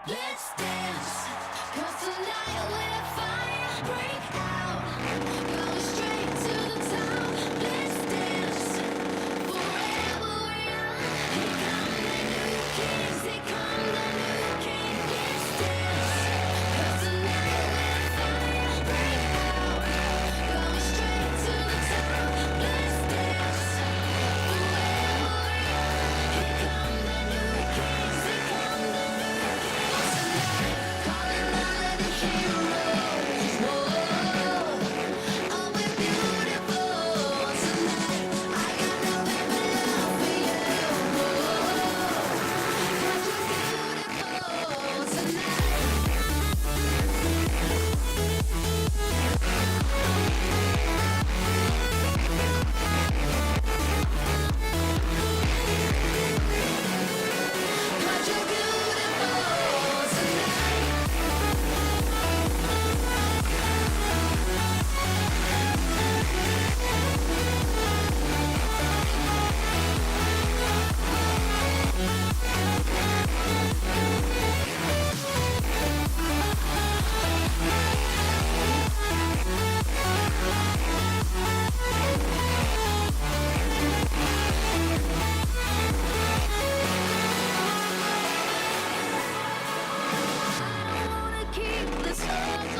Let's dance, 'cause tonight when fire break out, going straight to the top. Let's dance, forever young. Here come the new kings, here come the new king. Let's dance, 'cause tonight when fire break out, going straight to the top. Let's dance, forever young. Here come the new kings, here come the new calling all of the heroes. Whoa, oh, we're beautiful tonight. I got nothing but love for you. Whoa, 'cause you're beautiful tonight. Cause you're beautiful tonight. I wanna keep this up